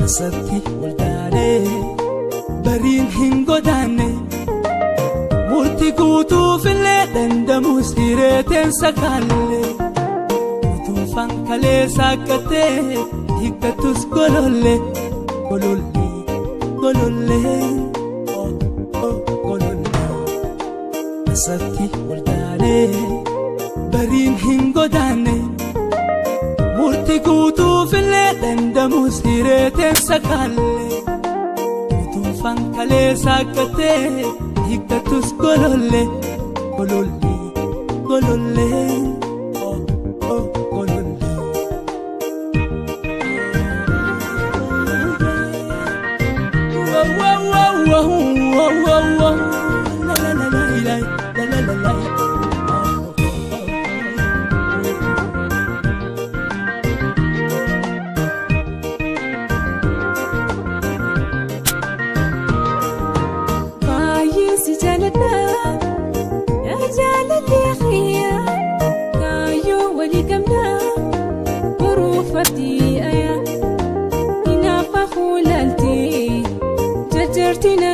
Satti waldaane bariin hin godaanne murtii guutuuf illee dandamus hireeteen sakaalle utuu fankalee saaqqatee hiikkatus gololle gololle gololle gololle. Satti waldaane bariin hin godaanne murtii guutuuf illee dandamus hireeteen sakaalle utuu fankalee saaqqatee hiikkatus gololle gololle gololle gololle. La la la la la la la la. Tina